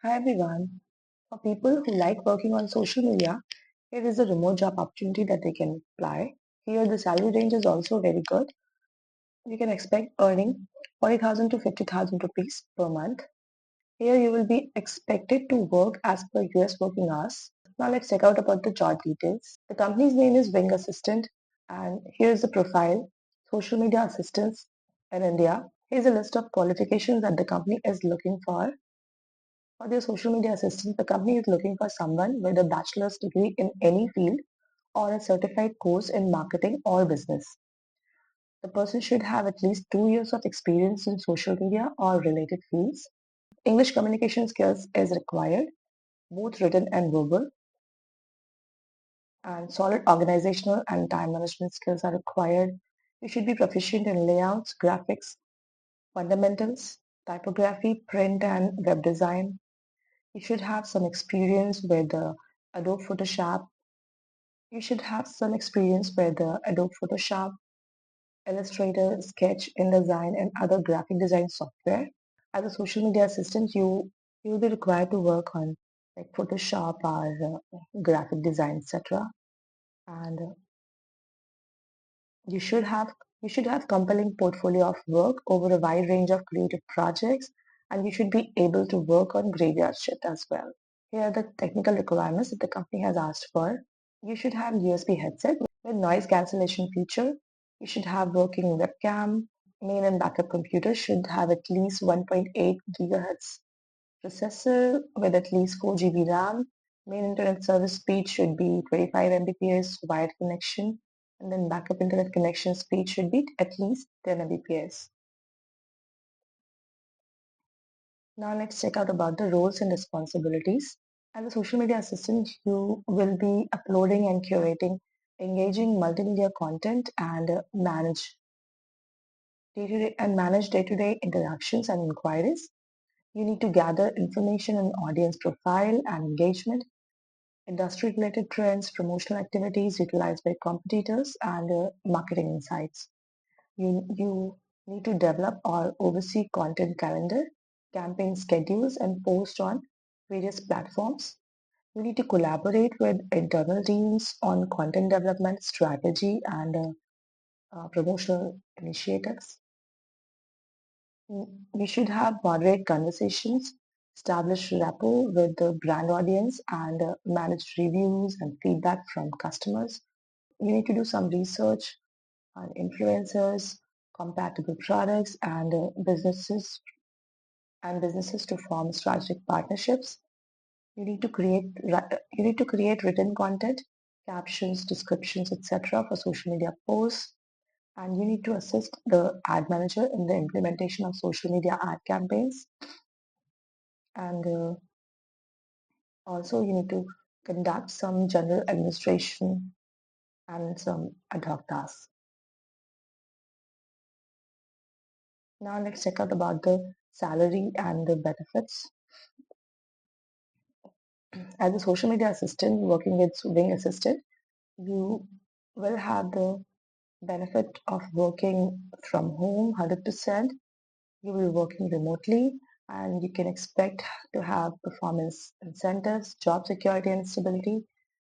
Hi everyone. For people who like working on social media, here is a remote job opportunity that they can apply. Here the salary range is also very good. You can expect earning 40,000 to 50,000 rupees per month. Here you will be expected to work as per US working hours. Now let's check out about the job details. The company's name is Wing Assistant and here's the profile. Social media assistants in India. Here's a list of qualifications that the company is looking for. For their social media assistant, the company is looking for someone with a bachelor's degree in any field or a certified course in marketing or business. The person should have at least 2 years of experience in social media or related fields. English communication skills is required, both written and verbal, and solid organizational and time management skills are required. You should be proficient in layouts, graphics, fundamentals, typography, print and web design. You should have some experience with Adobe Photoshop. You should have some experience with Adobe Photoshop, Illustrator, Sketch, InDesign, and other graphic design software. As a social media assistant, you will be required to work on like Photoshop or graphic design, etc. And you should have you should have compelling portfolio of work over a wide range of creative projects, and you should be able to work on graveyard shift as well. Here are the technical requirements that the company has asked for. You should have USB headset with noise cancellation feature. You should have working webcam. Main and backup computer should have at least 1.8 gigahertz processor with at least 4 GB RAM. Main internet service speed should be 25 Mbps wired connection, and then backup internet connection speed should be at least 10 Mbps. Now let's check out about the roles and responsibilities. As a social media assistant, you will be uploading and curating engaging multimedia content and manage day-to-day interactions and inquiries. You need to gather information on audience profile and engagement, industry-related trends, promotional activities utilized by competitors, and marketing insights. You need to develop or oversee content calendar, campaign schedules, and post on various platforms. You need to collaborate with internal teams on content development strategy and promotional initiatives. We should have moderate conversations, establish rapport with the brand audience, and manage reviews and feedback from customers. You need to do some research on influencers, compatible products, and businesses to form strategic partnerships. You need to create written content, captions, descriptions, etc. for social media posts, and you need to assist the ad manager in the implementation of social media ad campaigns. And also, you need to conduct some general administration and some ad hoc tasks. Now let's check out about the salary and the benefits. As a social media assistant working with Wing Assistant, you will have the benefit of working from home 100%. You will be working remotely and you can expect to have performance incentives, job security and stability.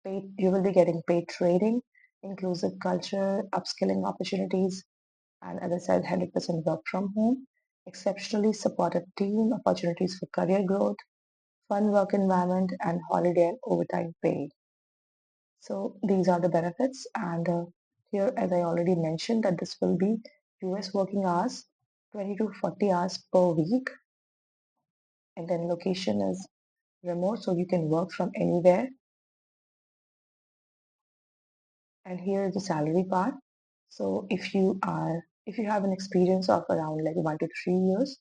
You will be getting paid trading, inclusive culture, upskilling opportunities, and as I said, 100% work from home, exceptionally supportive team, opportunities for career growth, fun work environment, and holiday and overtime pay. So these are the benefits, and here, as I already mentioned, that this will be US working hours, 20 to 40 hours per week, and then location is remote, so you can work from anywhere. And here is the salary part. So if you have an experience of around like 1 to 3 years,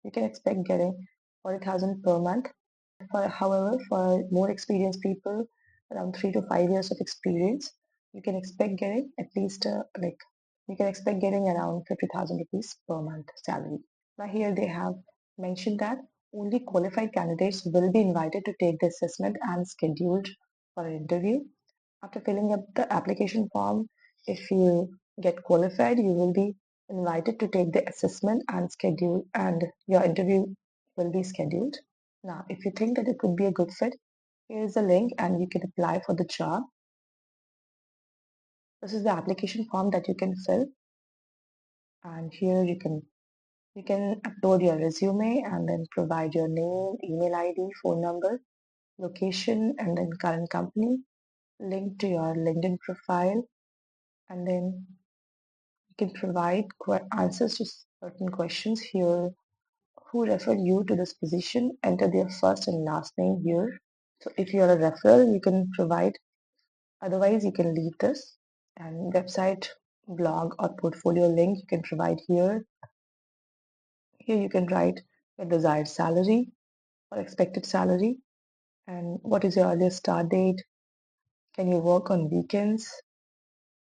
you can expect getting 40,000 per month. However, for more experienced people, around 3 to 5 years of experience, you can expect getting at least you can expect getting around 50,000 rupees per month salary. Now here they have mentioned that only qualified candidates will be invited to take the assessment and scheduled for an interview. After filling up the application form, if you get qualified, you will be invited to take the assessment and your interview will be scheduled. Now, if you think that it could be a good fit, here is the link and you can apply for the job. This is the application form that you can fill, and here you can upload your resume and then provide your name, email ID, phone number, location, and then current company, link to your LinkedIn profile, and then you can provide answers to certain questions here. Who referred you to this position? Enter their first and last name here. So if you're a referral, you can provide. Otherwise, you can leave this. And website, blog, or portfolio link you can provide here. Here you can write your desired salary or expected salary and what is your earliest start date. Can you work on weekends?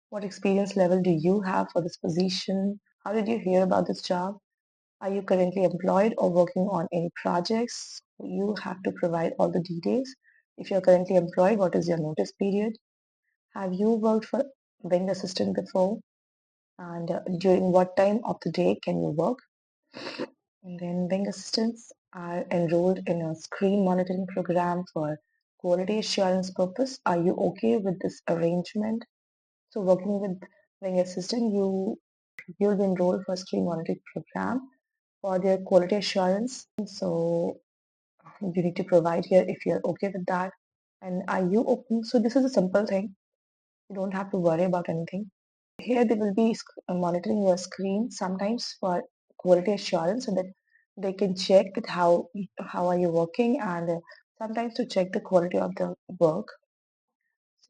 What experience level do you have for this position? How did you hear about this job? Are you currently employed or working on any projects? You have to provide all the details. If you're currently employed, what is your notice period? Have you worked for Wing Assistant before? And during what time of the day can you work? And then Wing Assistants are enrolled in a screen monitoring program for quality assurance purpose. Are you okay with this arrangement? So working with Wing Assistant, you'll be enrolled for screen monitoring program for their quality assurance. So you need to provide here if you're okay with that. And are you open? So this is a simple thing. You don't have to worry about anything. Here they will be monitoring your screen sometimes for quality assurance so that they can check that how are you working and sometimes to check the quality of the work.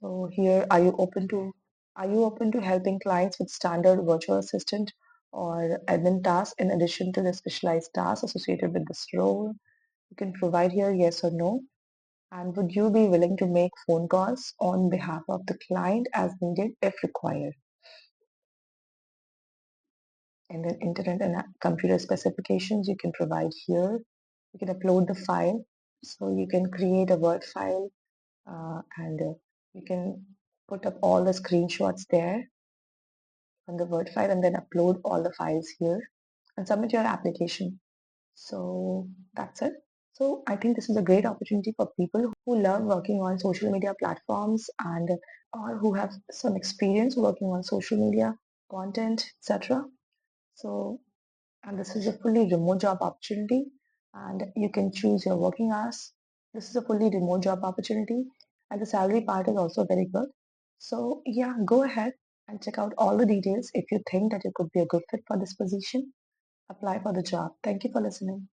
So here are you open to helping clients with standard virtual assistant or admin tasks in addition to the specialized tasks associated with this role? You can provide here yes or no. And would you be willing to make phone calls on behalf of the client as needed if required? And then internet and computer specifications you can provide here. You can upload the file. So you can create a Word file and you can put up all the screenshots there on the Word file and then upload all the files here and submit your application. So that's it. So I think this is a great opportunity for people who love working on social media platforms and or who have some experience working on social media content, etc. So and this is a fully remote job opportunity and you can choose your working hours. This is a fully remote job opportunity and the salary part is also very good. So yeah, go ahead and check out all the details if you think that you could be a good fit for this position. Apply for the job. Thank you for listening.